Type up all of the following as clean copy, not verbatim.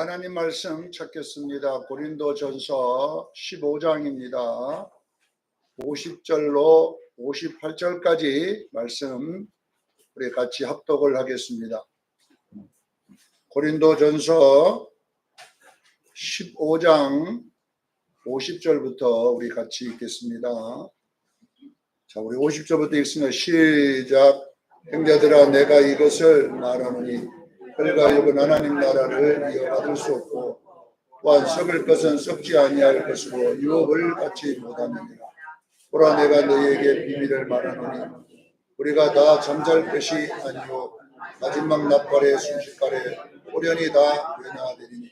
하나님 말씀 찾겠습니다. 고린도전서 15장입니다. 50절로 58절까지 말씀 우리 같이 합독을 하겠습니다. 고린도전서 15장 50절부터 우리 같이 읽겠습니다. 자, 우리 50절부터 읽습니다. 시작. 형제들아, 내가 이것을 말하노니 혈과 육은 하나님 나라를 이어받을 수 없고 또한 썩을 것은 썩지 아니할 것으로 유업을 받지 못하느니라. 보라, 내가 너희에게 비밀을 말하노니 우리가 다 잠잘 것이 아니요 마지막 나팔의 순식간에 호련히 다 변화되리니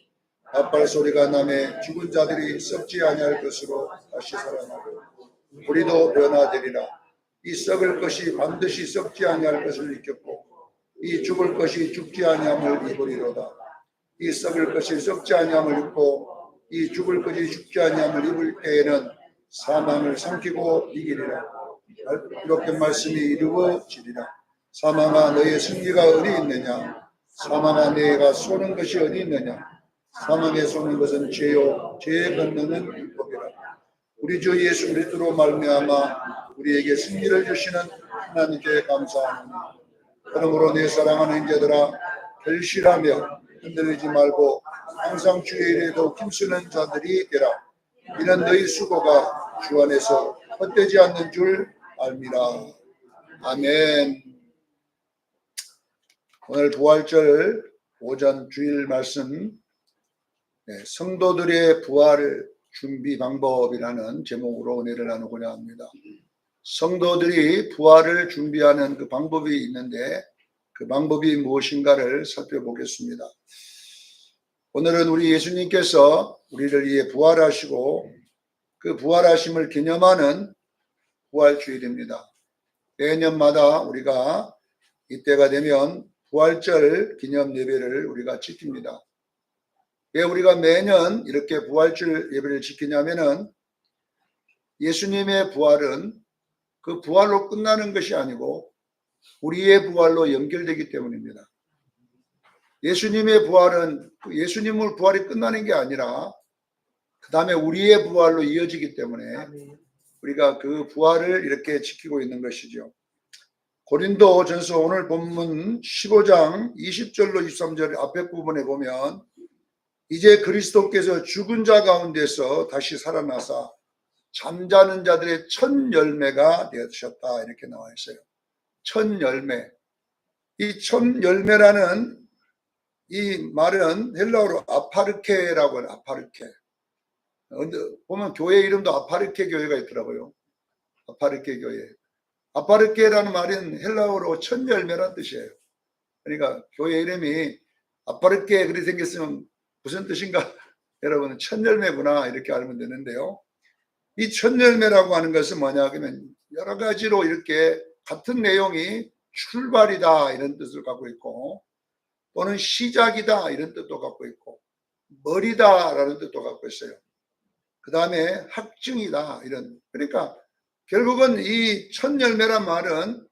나팔 소리가 나매 죽은 자들이 썩지 아니할 것으로 다시 살아나고 우리도 변화되리라. 이 썩을 것이 반드시 썩지 아니할 것을 느꼈고 이 죽을 것이 죽지 아니함을 입으리로다. 이 썩을 것이 썩지 아니함을 입고 이 죽을 것이 죽지 아니함을 입을 때에는 사망을 삼키고 이기리라. 이렇게 말씀이 이루어지리라. 사망아, 너의 승리가 어디 있느냐? 사망아, 너희가 쏘는 것이 어디 있느냐? 사망에 쏘는 것은 죄요 죄의 권능은 율법이라. 우리 주 예수 그리스도로 말미암아 우리에게 승리를 주시는 하나님께 감사하노니 그러므로 내 사랑하는 형제들아, 결실하며 흔들리지 말고 항상 주의 일에도 힘쓰는 자들이 되라. 이는 너희 수고가 주 안에서 헛되지 않는 줄 알미라. 아멘. 오늘 부활절 오전 주일 말씀, 성도들의 부활 준비 방법이라는 제목으로 은혜를 나누고자 합니다. 성도들이 부활을 준비하는 그 방법이 있는데 그 방법이 무엇인가를 살펴보겠습니다. 오늘은 우리 예수님께서 우리를 위해 부활하시고 그 부활하심을 기념하는 부활주일입니다. 매년마다 우리가 이때가 되면 부활절 기념 예배를 우리가 지킵니다. 왜 우리가 매년 이렇게 부활절 예배를 지키냐면은 예수님의 부활은 그 부활로 끝나는 것이 아니고 우리의 부활로 연결되기 때문입니다. 예수님의 부활은 예수님의 부활이 끝나는 게 아니라 그 다음에 우리의 부활로 이어지기 때문에 우리가 그 부활을 이렇게 지키고 있는 것이죠. 고린도전서 오늘 본문 15장 20절로 23절 앞에 부분에 보면 이제 그리스도께서 죽은 자 가운데서 다시 살아나사 잠자는 자들의 첫 열매가 되셨다 이렇게 나와 있어요. 첫 열매. 이 첫 열매라는 이 말은 헬라어로 아파르케라고 해요. 아파르케. 보면 교회 이름도 아파르케 교회가 있더라고요. 아파르케 교회. 아파르케라는 말은 헬라어로 첫 열매라는 뜻이에요. 그러니까 교회 이름이 아파르케 그렇게 생겼으면 무슨 뜻인가? 여러분은 첫 열매구나 이렇게 알면 되는데요. 이 첫 열매라고 하는 것은 뭐냐 하면 여러 가지로 이렇게 같은 내용이 출발이다 이런 뜻을 갖고 있고 또는 시작이다 이런 뜻도 갖고 있고 머리다 라는 뜻도 갖고 있어요. 그 다음에 확증이다 이런. 그러니까 결국은 이 첫 열매란 말은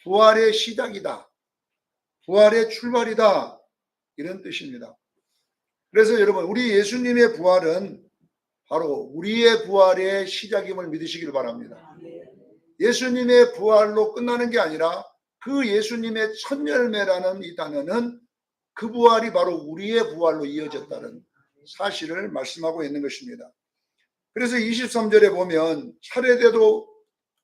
부활의 시작이다. 부활의 출발이다 이런 뜻입니다. 그래서 여러분 우리 예수님의 부활은 바로 우리의 부활의 시작임을 믿으시길 바랍니다. 예수님의 부활로 끝나는 게 아니라 그 예수님의 첫 열매라는 이 단어는 그 부활이 바로 우리의 부활로 이어졌다는 사실을 말씀하고 있는 것입니다. 그래서 23절에 보면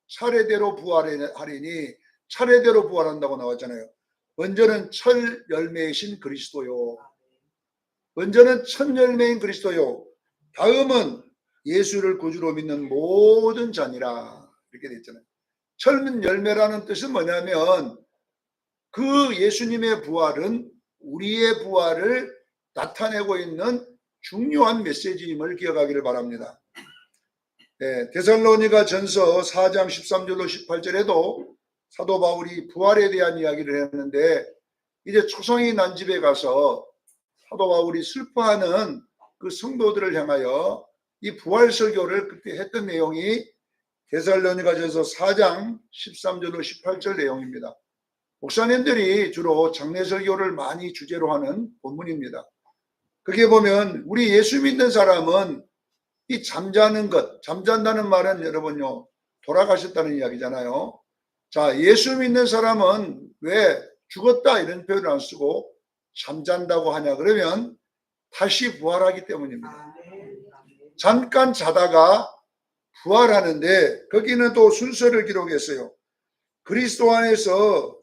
차례대로 부활하리니 차례대로 부활한다고 나왔잖아요. 먼저는 첫 열매이신 그리스도요. 먼저는 첫 열매인 그리스도요. 다음은 예수를 구주로 믿는 모든 자니라 이렇게 돼 있잖아요. 첫 열매라는 뜻은 뭐냐면 그 예수님의 부활은 우리의 부활을 나타내고 있는 중요한 메시지임을 기억하기를 바랍니다. 데살로니가 전서 4장 13절로 18절에도 사도 바울이 부활에 대한 이야기를 했는데 이제 초성이 난 집에 가서 사도 바울이 슬퍼하는 그 성도들을 향하여 이 부활 설교를 그때 했던 내용이 데살로니가전서 4장 13절로 18절 내용입니다. 목사님들이 주로 장례 설교를 많이 주제로 하는 본문입니다. 그게 보면 우리 예수 믿는 사람은 이 잠자는 것, 잠잔다는 말은 여러분요, 돌아가셨다는 이야기잖아요. 자, 예수 믿는 사람은 왜 죽었다 이런 표현을 안 쓰고 잠잔다고 하냐 그러면 다시 부활하기 때문입니다. 잠깐 자다가 부활하는데 거기는 또 순서를 기록했어요. 그리스도 안에서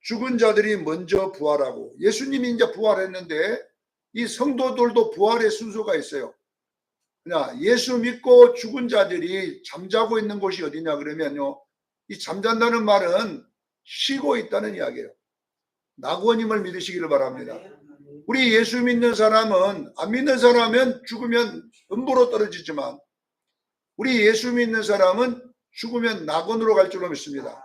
죽은 자들이 먼저 부활하고, 예수님이 이제 부활했는데 이 성도들도 부활의 순서가 있어요. 그냥 예수 믿고 죽은 자들이 잠자고 있는 곳이 어디냐 그러면요, 이 잠잔다는 말은 쉬고 있다는 이야기예요. 낙원임을 믿으시기를 바랍니다. 우리 예수 믿는 사람은, 안 믿는 사람은 죽으면 음부로 떨어지지만 우리 예수 믿는 사람은 죽으면 낙원으로 갈 줄로 믿습니다.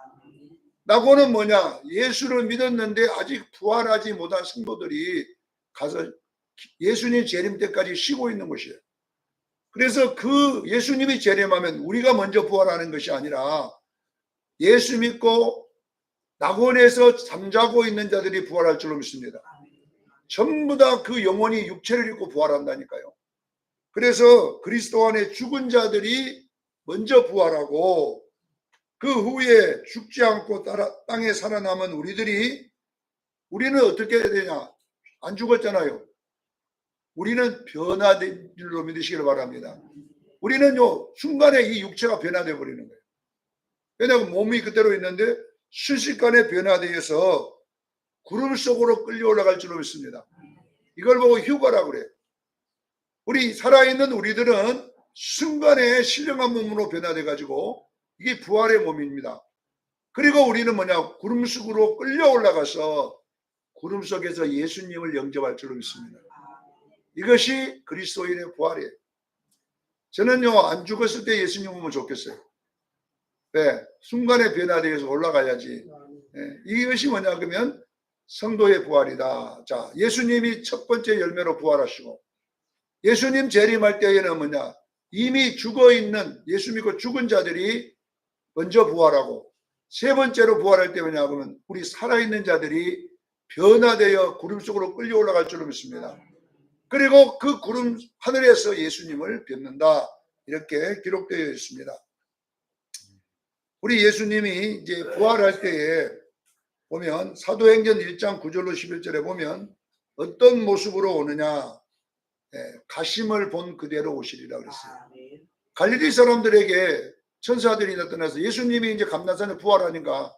낙원은 뭐냐? 예수를 믿었는데 아직 부활하지 못한 성도들이 가서 예수님 재림 때까지 쉬고 있는 곳이에요. 그래서 그 예수님이 재림하면 우리가 먼저 부활하는 것이 아니라 예수 믿고 낙원에서 잠자고 있는 자들이 부활할 줄로 믿습니다. 전부 다 그 영혼이 육체를 입고 부활한다니까요. 그래서 그리스도 안에 죽은 자들이 먼저 부활하고 그 후에 죽지 않고 땅에 살아남은 우리는 어떻게 해야 되냐? 안 죽었잖아요. 우리는 변화된 줄로 믿으시길 바랍니다. 우리는요, 순간에 이 육체가 변화되어 버리는 거예요. 왜냐하면 몸이 그대로 있는데 순식간에 변화되어서 구름 속으로 끌려 올라갈 줄로 믿습니다. 이걸 보고 휴거라고 그래요. 우리 살아있는 우리들은 순간에 신령한 몸으로 변화돼 가지고 이게 부활의 몸입니다. 그리고 우리는 뭐냐? 구름 속으로 끌려 올라가서 구름 속에서 예수님을 영접할 줄로 믿습니다. 이것이 그리스도인의 부활이에요. 저는요, 안 죽었을 때 예수님 보면 좋겠어요. 왜? 순간에 변화되어서 올라가야지. 네. 이것이 뭐냐 그러면 성도의 부활이다. 자, 예수님이 첫 번째 열매로 부활하시고, 예수님 재림할 때에는 뭐냐? 이미 죽어있는, 예수 믿고 죽은 자들이 먼저 부활하고, 세 번째로 부활할 때 뭐냐 그러면 우리 살아있는 자들이 변화되어 구름 속으로 끌려 올라갈 줄로 믿습니다. 그리고 그 구름 하늘에서 예수님을 뵙는다. 이렇게 기록되어 있습니다. 우리 예수님이 이제 부활할 때에 보면 사도행전 1장 9절로 11절에 보면 어떤 모습으로 오느냐, 가심을 본 그대로 오시리라 그랬어요. 갈릴리 사람들에게 천사들이 나타나서 예수님이 이제 감난산에 부활하니까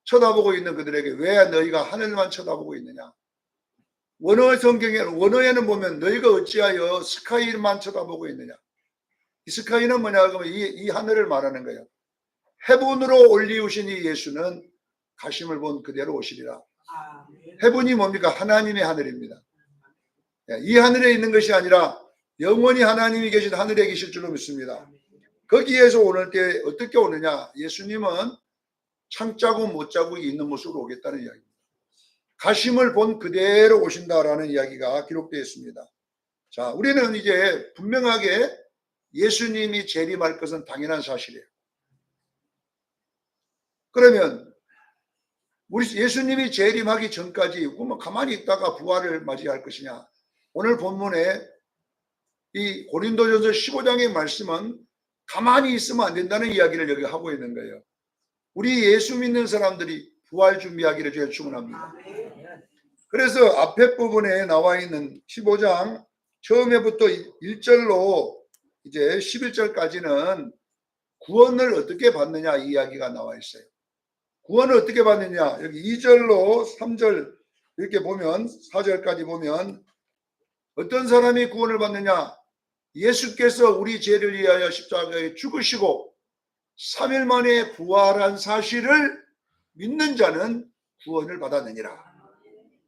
쳐다보고 있는 그들에게 왜 너희가 하늘만 쳐다보고 있느냐. 원어에는 보면 너희가 어찌하여 스카이만 쳐다보고 있느냐. 이 스카이는 뭐냐 그러면 이 하늘을 말하는 거예요. 해분으로 올리우신 이 예수는 가심을 본 그대로 오시리라. 해분이 뭡니까? 하나님의 하늘입니다. 이 하늘에 있는 것이 아니라 영원히 하나님이 계신 하늘에 계실 줄로 믿습니다. 거기에서 오늘 때 어떻게 오느냐? 예수님은 창자국 못자국이 있는 모습으로 오겠다는 이야기입니다. 가심을 본 그대로 오신다라는 이야기가 기록되어 있습니다. 자, 우리는 이제 분명하게 예수님이 재림할 것은 당연한 사실이에요. 그러면 우리 예수님이 재림하기 전까지 그러면 가만히 있다가 부활을 맞이할 것이냐? 오늘 본문에 이 고린도전서 15장의 말씀은 가만히 있으면 안 된다는 이야기를 여기 하고 있는 거예요. 우리 예수 믿는 사람들이 부활 준비하기를 제일 축원합니다. 그래서 앞에 부분에 나와 있는 15장 처음에부터 1절로 이제 11절까지는 구원을 어떻게 받느냐 이 이야기가 나와 있어요. 구원을 어떻게 받느냐, 여기 2절로 3절 이렇게 보면 4절까지 보면 어떤 사람이 구원을 받느냐, 예수께서 우리 죄를 위하여 십자가에 죽으시고 3일 만에 부활한 사실을 믿는 자는 구원을 받았느니라,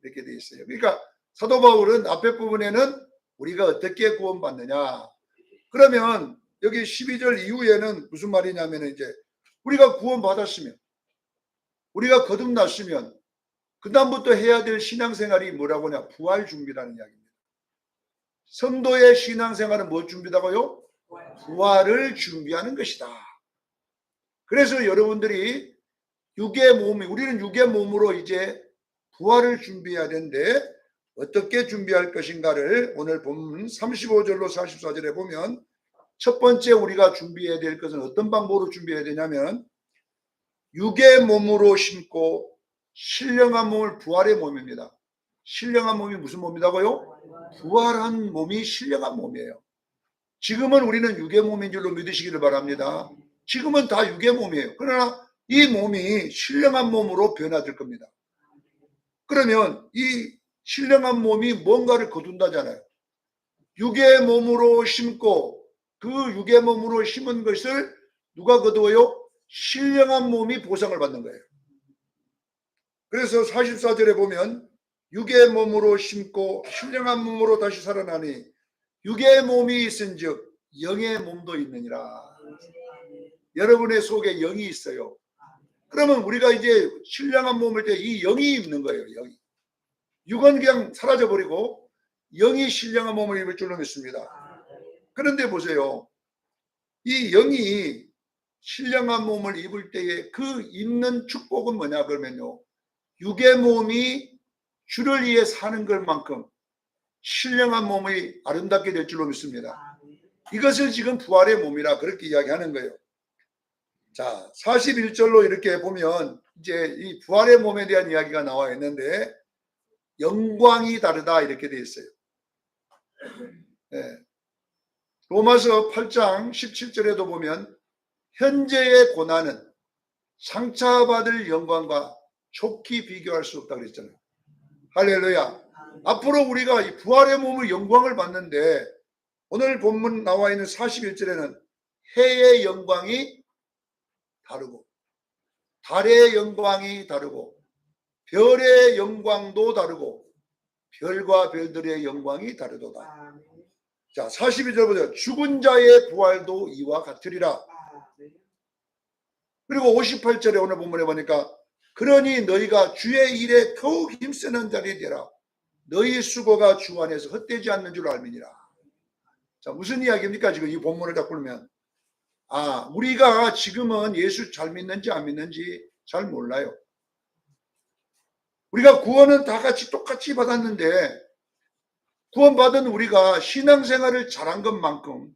이렇게 되어 있어요. 그러니까 사도 바울은 앞에 부분에는 우리가 어떻게 구원받느냐, 그러면 여기 12절 이후에는 무슨 말이냐면 이제 우리가 구원받았으면, 우리가 거듭났으면 그 다음부터 해야 될 신앙생활이 뭐라고 하냐, 부활 준비라는 이야기입니다. 성도의 신앙생활은 뭐 준비다고요? 부활을 준비하는 것이다. 그래서 여러분들이 우리는 육의 몸으로 이제 부활을 준비해야 되는데, 어떻게 준비할 것인가를 오늘 본문 35절로 44절에 보면 첫 번째 우리가 준비해야 될 것은 어떤 방법으로 준비해야 되냐면 육의 몸으로 심고 신령한 몸을 부활의 몸입니다. 신령한 몸이 무슨 몸이라고요? 부활한 몸이 신령한 몸이에요. 지금은 우리는 육의 몸인 줄로 믿으시기를 바랍니다. 지금은 다 육의 몸이에요. 그러나 이 몸이 신령한 몸으로 변화될 겁니다. 그러면 이 신령한 몸이 뭔가를 거둔다잖아요. 육의 몸으로 심고 그 육의 몸으로 심은 것을 누가 거두어요? 신령한 몸이 보상을 받는 거예요. 그래서 44절에 보면 육의 몸으로 심고 신령한 몸으로 다시 살아나니 육의 몸이 있은즉 영의 몸도 있느니라. 여러분의 속에 영이 있어요. 그러면 우리가 이제 신령한 몸을 때 이 영이 있는 거예요. 영이. 육은 그냥 사라져버리고 영이 신령한 몸을 입을 줄로 믿습니다. 그런데 보세요. 이 영이 신령한 몸을 입을 때에 그 입는 축복은 뭐냐 그러면요. 육의 몸이 주를 위해 사는 것만큼 신령한 몸이 아름답게 될 줄로 믿습니다. 이것을 지금 부활의 몸이라 그렇게 이야기하는 거예요. 자, 41절로 이렇게 보면 이제 이 부활의 몸에 대한 이야기가 나와 있는데 영광이 다르다 이렇게 되어 있어요. 네. 로마서 8장 17절에도 보면 현재의 고난은 상처받을 영광과 좋게 비교할 수 없다 그랬잖아요. 할렐루야. 앞으로 우리가 이 부활의 몸을 영광을 받는데 오늘 본문 나와 있는 41절에는 해의 영광이 다르고 달의 영광이 다르고 별의 영광도 다르고 별과 별들의 영광이 다르도다. 자, 42절 보세요. 죽은 자의 부활도 이와 같으리라. 그리고 58절에 오늘 본문에 보니까 그러니 너희가 주의 일에 더욱 힘쓰는 자리 되라. 너희 수고가 주 안에서 헛되지 않는 줄 알미니라. 자, 무슨 이야기입니까? 지금 이 본문을 딱 보면 우리가 지금은 예수 잘 믿는지 안 믿는지 잘 몰라요. 우리가 구원은 다 같이 똑같이 받았는데 구원받은 우리가 신앙생활을 잘한 것만큼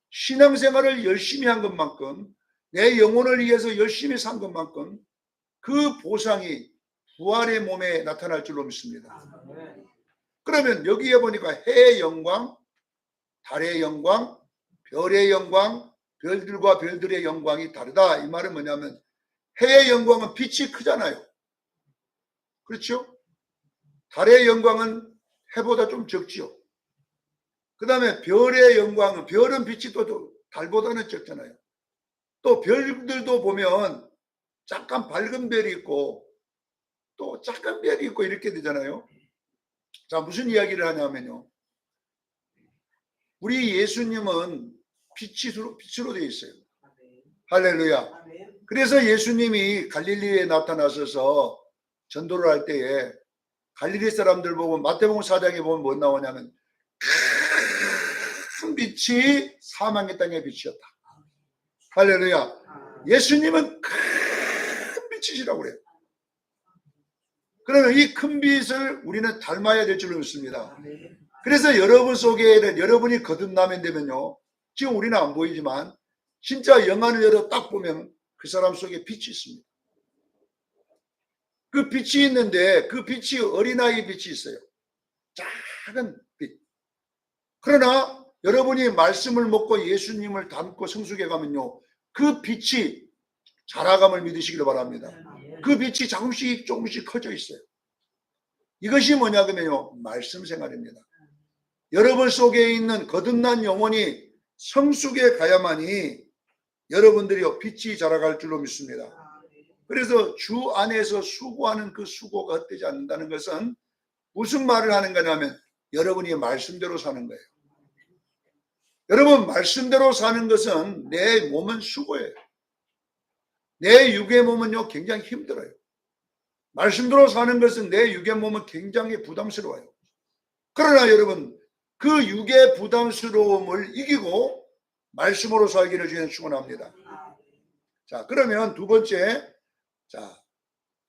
신앙생활을 열심히 한 것만큼 내 영혼을 위해서 열심히 산 것만큼 그 보상이 부활의 몸에 나타날 줄로 믿습니다. 그러면 여기에 보니까 해의 영광, 달의 영광, 별의 영광, 별들과 별들의 영광이 다르다. 이 말은 뭐냐면 해의 영광은 빛이 크잖아요. 그렇죠? 달의 영광은 해보다 좀 적지요. 그 다음에 별의 영광은 별은 빛이 또 달보다는 적잖아요. 또 별들도 보면 잠깐 밝은 별이 있고 또 작은 별이 있고 이렇게 되잖아요. 자, 무슨 이야기를 하냐면요. 우리 예수님은 빛으로 되어 있어요. 할렐루야. 그래서 예수님이 갈릴리에 나타나셔서 전도를 할 때에 갈릴리 사람들 보고 마태복음 4장에 보면 뭐 나오냐면 큰 빛이 사망의 땅의 빛이었다. 할렐루야. 예수님은 큰 빛이시라고 그래요. 그러면 이 큰 빛을 우리는 닮아야 될 줄로 믿습니다. 그래서 여러분 속에는 여러분이 거듭나면 되면요. 지금 우리는 안 보이지만 진짜 영안을 열어 딱 보면 그 사람 속에 빛이 있습니다. 그 빛이 있는데 그 빛이 어린아이 빛이 있어요. 작은 빛. 그러나 여러분이 말씀을 먹고 예수님을 닮고 성숙해 가면요. 그 빛이 자라감을 믿으시기를 바랍니다. 그 빛이 조금씩 커져 있어요. 이것이 뭐냐면요. 말씀 생활입니다. 여러분 속에 있는 거듭난 영혼이 성숙해 가야만이 여러분들이 빛이 자라갈 줄로 믿습니다. 그래서 주 안에서 수고하는 그 수고가 헛되지 않는다는 것은 무슨 말을 하는 거냐면 여러분이 말씀대로 사는 거예요. 여러분 말씀대로 사는 것은 내 몸은 수고예요. 내 육의 몸은요 굉장히 힘들어요. 말씀대로 사는 것은 내 육의 몸은 굉장히 부담스러워요. 그러나 여러분 그 육의 부담스러움을 이기고 말씀으로 살기를 주님 축원합니다. 자, 그러면 두 번째, 자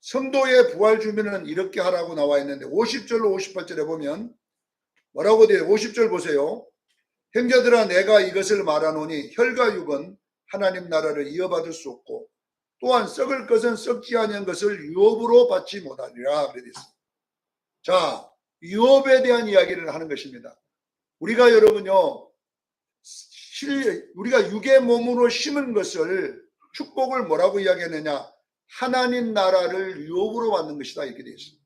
성도의 부활 준비는 이렇게 하라고 나와 있는데 50절로 58절에 보면 뭐라고 돼요? 50절 보세요. 형제들아 내가 이것을 말하노니 혈과 육은 하나님 나라를 이어받을 수 없고 또한 썩을 것은 썩지 아니한 것을 유업으로 받지 못하리라. 그래 있어요. 자, 유업에 대한 이야기를 하는 것입니다. 우리가 여러분요, 우리가 육의 몸으로 심은 것을 축복을 뭐라고 이야기하느냐? 하나님 나라를 유업으로 받는 것이다 이렇게 되어 있습니다.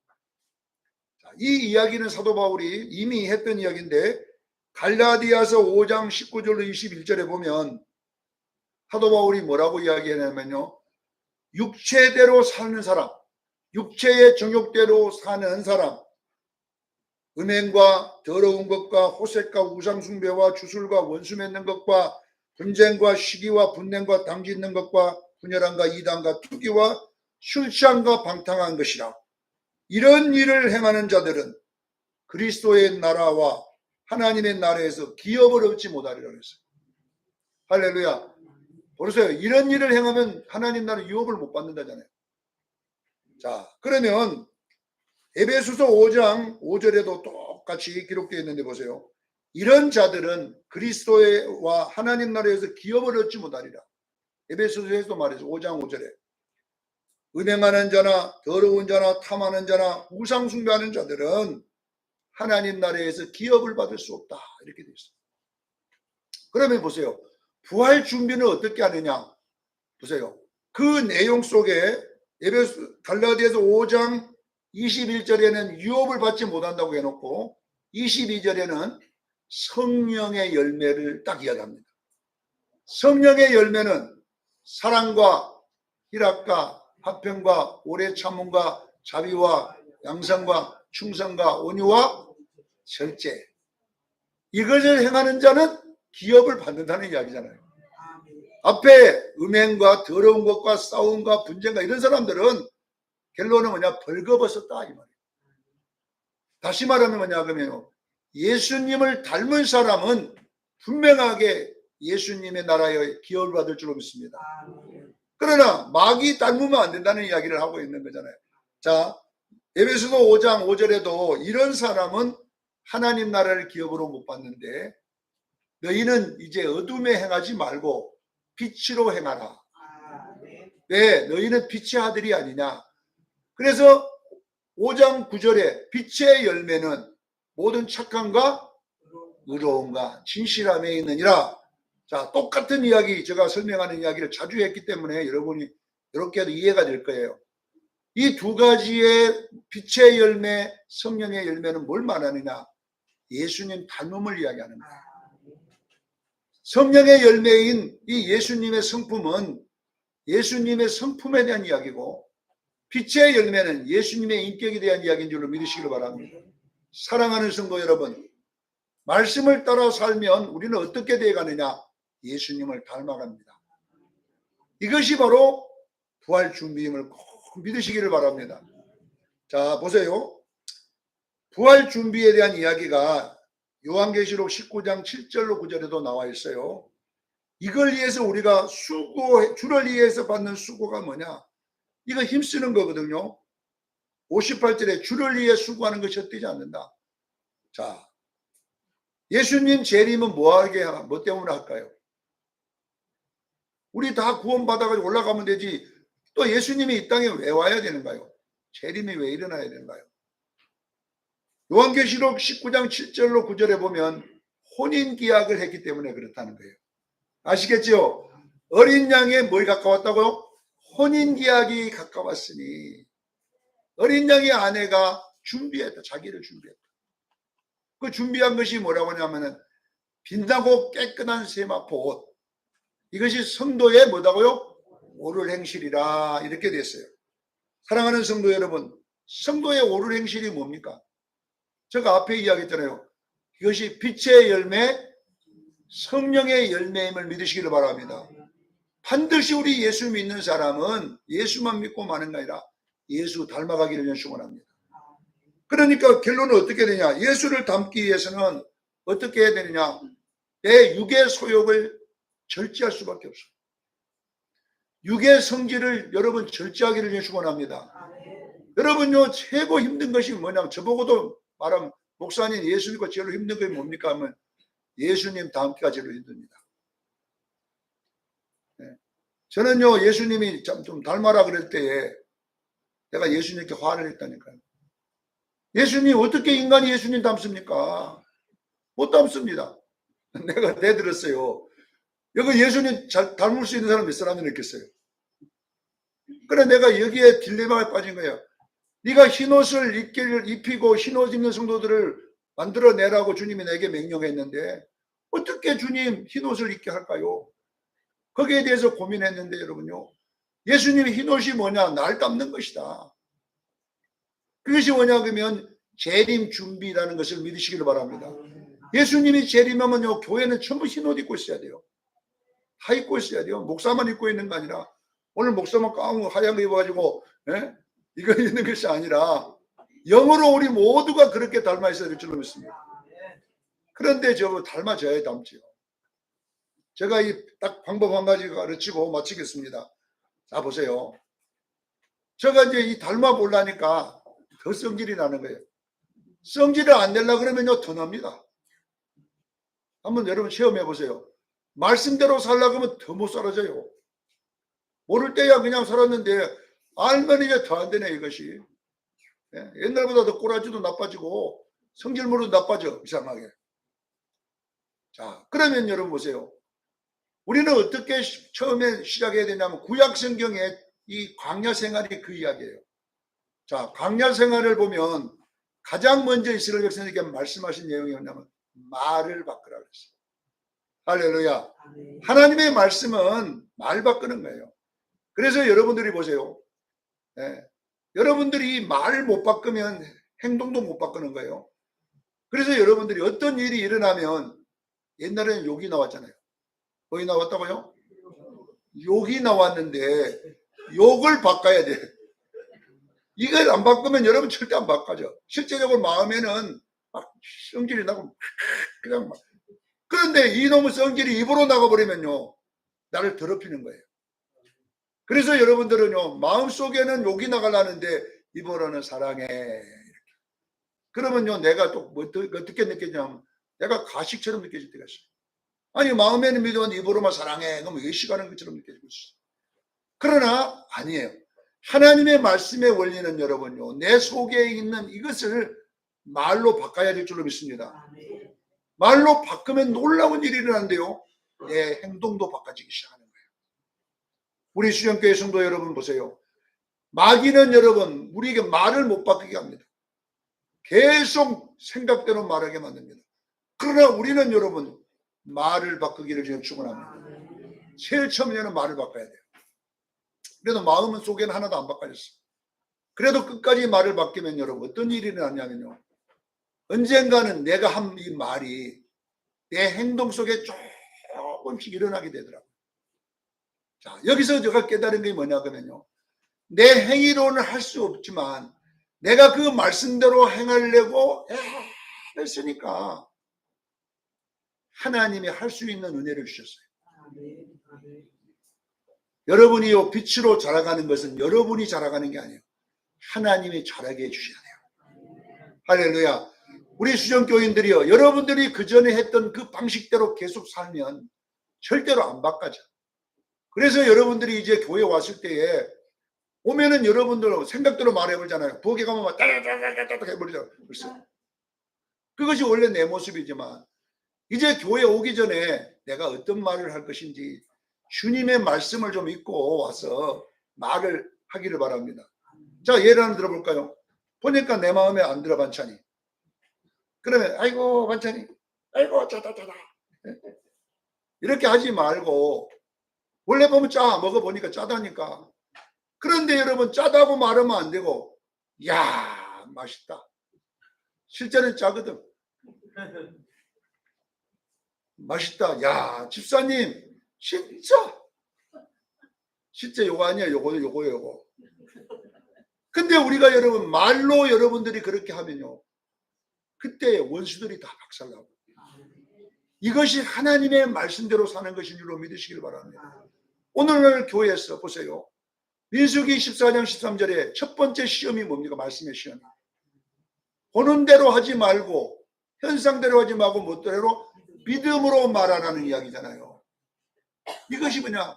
이 이야기는 사도 바울이 이미 했던 이야기인데 갈라디아서 5장 19절로 21절에 보면 사도 바울이 뭐라고 이야기하냐면요. 육체대로 사는 사람, 육체의 정욕대로 사는 사람, 음행과 더러운 것과 호색과 우상숭배와 주술과 원수 맺는 것과 분쟁과 시기와 분냄과 당짓는 것과 분열함과 이단과 투기와 술 취함과 방탕한 것이라. 이런 일을 행하는 자들은 그리스도의 나라와 하나님의 나라에서 기업을 얻지 못하리라 그랬어요. 할렐루야. 보세요. 이런 일을 행하면 하나님 나라 유업을 못 받는다잖아요. 자, 그러면 에베소서 5장 5절에도 똑같이 기록되어 있는데 보세요. 이런 자들은 그리스도와 하나님 나라에서 기업을 얻지 못하리라. 에베소서에서도 말해서 5장 5절에 은행하는 자나 더러운 자나 탐하는 자나 우상 숭배하는 자들은 하나님 나라에서 기업을 받을 수 없다. 이렇게 되어 있어요. 그러면 보세요. 부활 준비는 어떻게 하느냐? 보세요. 그 내용 속에 갈라디아서 5장 21절에는 유업을 받지 못한다고 해놓고 22절에는 성령의 열매를 딱 이야기합니다. 성령의 열매는 사랑과 희락과 화평과 오래 참음과 자비와 양선과 충성과 온유와 절제. 이것을 행하는 자는 기업을 받는다는 이야기잖아요. 앞에 음행과 더러운 것과 싸움과 분쟁과 이런 사람들은 결론은 뭐냐? 벌거벗었다 이 말이에요. 다시 말하면 뭐냐 그러면 예수님을 닮은 사람은 분명하게 예수님의 나라에 기업을 받을 줄로 믿습니다. 그러나 마귀 닮으면 안 된다는 이야기를 하고 있는 거잖아요. 자, 에베소서 5장 5절에도 이런 사람은 하나님 나라를 기업으로 못 받는데 너희는 이제 어둠에 행하지 말고 빛으로 행하라. 왜? 너희는 빛의 아들이 아니냐. 그래서 5장 9절에 빛의 열매는 모든 착함과 의로움과 진실함에 있느니라. 자, 똑같은 이야기, 제가 설명하는 이야기를 자주 했기 때문에 여러분이 이렇게 해도 이해가 될 거예요. 이 두 가지의 빛의 열매, 성령의 열매는 뭘 말하느냐? 예수님 닮음을 이야기하는 거예요. 성령의 열매인 이 예수님의 성품은 예수님의 성품에 대한 이야기고 빛의 열매는 예수님의 인격에 대한 이야기인 줄로 믿으시기를 바랍니다. 사랑하는 성도 여러분, 말씀을 따라 살면 우리는 어떻게 되어가느냐? 예수님을 닮아갑니다. 이것이 바로 부활 준비임을 꼭 믿으시기를 바랍니다. 자, 보세요. 부활 준비에 대한 이야기가 요한계시록 19장 7절로 9절에도 나와 있어요. 이걸 위해서 우리가 주를 위해서 받는 수고가 뭐냐? 이거 힘쓰는 거거든요. 58절에 주를 위해 수고하는 것이 헛되지 않는다. 자, 예수님 재림은 뭐 때문에 할까요? 우리 다 구원받아가지고 올라가면 되지. 또 예수님이 이 땅에 왜 와야 되는가요? 재림이 왜 일어나야 되는가요? 요한계시록 19장 7절로 9절에 보면 혼인기약을 했기 때문에 그렇다는 거예요. 아시겠죠? 어린 양에 뭘 가까웠다고요? 혼인기약이 가까웠으니 어린 양의 아내가 준비했다. 자기를 준비했다. 그 준비한 것이 뭐라고 하냐면은 빛나고 깨끗한 세마포 옷. 이것이 성도의 뭐다고요? 오를 행실이라 이렇게 됐어요. 사랑하는 성도 여러분, 성도의 오를 행실이 뭡니까? 제가 앞에 이야기했잖아요. 이것이 빛의 열매, 성령의 열매임을 믿으시기를 바랍니다. 반드시 우리 예수 믿는 사람은 예수만 믿고 마는 게 아니라 예수 닮아가기를 연축원합니다. 그러니까 결론은 어떻게 되냐? 예수를 닮기 위해서는 어떻게 해야 되느냐? 내 육의 소욕을 절제할 수밖에 없어요. 육의 성질을 여러분 절제하기를 축원합니다. 여러분요, 최고 힘든 것이 뭐냐면, 저보고도 말하면, 목사님, 예수 믿고 제일 힘든 게 뭡니까 하면, 예수님 닮기가 제일 힘듭니다. 네. 저는요, 예수님이 좀 닮아라 그럴 때에 내가 예수님께 화를 했다니까요. 예수님, 어떻게 인간이 예수님 닮습니까? 못 닮습니다. 내가 내들었어요. 여기 예수님 닮을 수 있는 사람 몇 사람이 있겠어요? 그래, 내가 여기에 딜레마에 빠진 거예요. 네가 흰옷을 입히고 흰옷 입는 성도들을 만들어내라고 주님이 내게 명령했는데 어떻게 주님 흰옷을 입게 할까요? 거기에 대해서 고민했는데 여러분요, 예수님이 흰옷이 뭐냐? 날 닮는 것이다. 그것이 뭐냐 그러면 재림 준비라는 것을 믿으시기를 바랍니다. 예수님이 재림하면요, 교회는 전부 흰옷 입고 있어야 돼요. 다 입고 있어야 돼요. 목사만 입고 있는 거 아니라, 오늘 목사만 가운 하얀 거 입어가지고 이거 있는 것이 아니라 영으로 우리 모두가 그렇게 닮아 있어야 될 줄로 믿습니다. 그런데 저 닮아져야 닮지요. 제가 이 딱 방법 한 가지 가르치고 마치겠습니다. 자, 보세요. 제가 이제 이 닮아 보려니까 더 성질이 나는 거예요. 성질을 안 내려고 그러면요, 더 납니다. 한번 여러분 시험해 보세요. 말씀대로 살려고 하면 더 못 살아져요. 모를 때야 그냥 살았는데 알면 이제 더 안 되네, 이것이. 옛날보다 더 꼬라지도 나빠지고 성질물도 나빠져, 이상하게. 자, 그러면 여러분 보세요. 우리는 어떻게 처음에 시작해야 되냐면 구약 성경에 이 광야 생활이 그 이야기예요. 자, 광야 생활을 보면 가장 먼저 이스라엘 백성에게 말씀하신 내용이 뭐냐면 말을 바꾸라 그랬어요. 할렐루야. 하나님의 말씀은 말 바꾸는 거예요. 그래서 여러분들이 보세요. 여러분들이 말을 못 바꾸면 행동도 못 바꾸는 거예요. 그래서 여러분들이 어떤 일이 일어나면, 옛날에는 욕이 나왔잖아요. 뭐이 나왔다고요? 욕이 나왔는데 욕을 바꿔야 돼. 이걸 안 바꾸면 여러분 절대 안 바꿔져. 실제적으로 마음에는 막 성질이 나고 그냥 막. 그런데 이놈의 성질이 입으로 나가버리면요, 나를 더럽히는 거예요. 그래서 여러분들은요, 마음속에는 욕이 나가려는데 입으로는 사랑해. 이렇게. 그러면요, 내가 또 어떻게 느끼냐면 내가 가식처럼 느껴질 때가 있어요. 아니, 마음에는 믿었는데 입으로만 사랑해. 그럼 외식하는 것처럼 느껴지고 있어요. 그러나 아니에요. 하나님의 말씀의 원리는 여러분요, 내 속에 있는 이것을 말로 바꿔야 될 줄로 믿습니다. 말로 바꾸면 놀라운 일이 일어난대요. 내 행동도 바꿔지기 시작하는 거예요. 우리 수영교회 성도 여러분 보세요. 마귀는 여러분 우리에게 말을 못 바꾸게 합니다. 계속 생각대로 말하게 만듭니다. 그러나 우리는 여러분 말을 바꾸기를 지금 축원합니다. 제일 처음에는 말을 바꿔야 돼요. 그래도 마음은 속에는 하나도 안 바꿔졌어요. 그래도 끝까지 말을 바뀌면 여러분 어떤 일이 일어나냐면요, 언젠가는 내가 한 이 말이 내 행동 속에 조금씩 일어나게 되더라고요. 자, 여기서 제가 깨달은 게 뭐냐 그러면요, 내 행위로는 할 수 없지만 내가 그 말씀대로 행하려고 애를 쓰니까 하나님이 할 수 있는 은혜를 주셨어요. 여러분이 빛으로 자라가는 것은 여러분이 자라가는 게 아니에요. 하나님이 자라게 해주셔야 돼요. 할렐루야. 우리 수정교인들이요, 여러분들이 그 전에 했던 그 방식대로 계속 살면 절대로 안 바꿔져. 그래서 여러분들이 이제 교회 왔을 때에 오면은 여러분들 생각대로 말해보잖아요. 부엌에 가면 막 따다다다다다 해버리잖아요. 벌써. 그것이 원래 내 모습이지만 이제 교회 오기 전에 내가 어떤 말을 할 것인지 주님의 말씀을 좀 읽고 와서 말을 하기를 바랍니다. 자, 예를 하나 들어볼까요? 보니까 내 마음에 안 들어, 반찬이. 그러면 아이고 반찬이, 아이고 짜다짜다, 이렇게 하지 말고, 원래 보면 짜, 먹어보니까 짜다니까. 그런데 여러분 짜다고 말하면 안 되고, 야 맛있다. 실제는 짜거든. 맛있다. 야 집사님 진짜 요거 아니야. 요거. 근데 우리가 여러분 말로 여러분들이 그렇게 하면요, 그때 원수들이 다 박살나고. 이것이 하나님의 말씀대로 사는 것인 줄로 믿으시길 바랍니다. 오늘날 교회에서 보세요. 민수기 14장 13절에 첫 번째 시험이 뭡니까? 말씀의 시험이. 보는 대로 하지 말고 현상대로 하지 말고 뭐대로 믿음으로 말하라는 이야기잖아요. 이것이 뭐냐?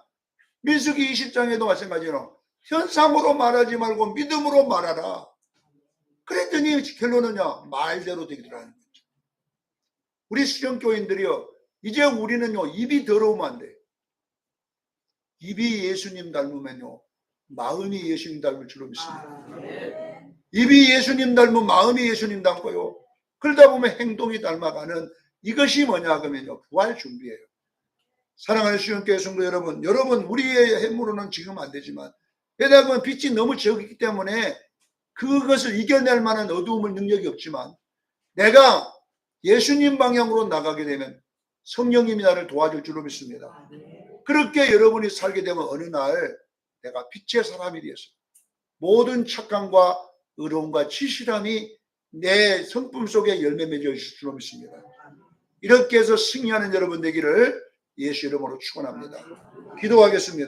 민수기 20장에도 마찬가지로 현상으로 말하지 말고 믿음으로 말하라. 그랬더니 결론은요, 말대로 되더라는 거죠. 우리 수련교인들이요, 이제 우리는요, 입이 더러우면 안 돼. 입이 예수님 닮으면요, 마음이 예수님 닮을 줄로 믿습니다. 입이 예수님 닮으면 마음이 예수님 닮고요. 그러다 보면 행동이 닮아가는 이것이 뭐냐 그러면요, 부활 준비예요. 사랑하는 수련교회 성도 여러분, 우리의 힘으로는 지금 안 되지만 왜냐하면 빛이 너무 적기 때문에 그것을 이겨낼 만한 어두움을 능력이 없지만 내가 예수님 방향으로 나가게 되면 성령님이 나를 도와줄 줄로 믿습니다. 그렇게 여러분이 살게 되면 어느 날 내가 빛의 사람이 되었어요. 모든 착함과 의로움과 치실함이 내 성품 속에 열매 맺어 있을 줄로 믿습니다. 이렇게 해서 승리하는 여러분 되기를 예수 이름으로 축원합니다. 기도하겠습니다.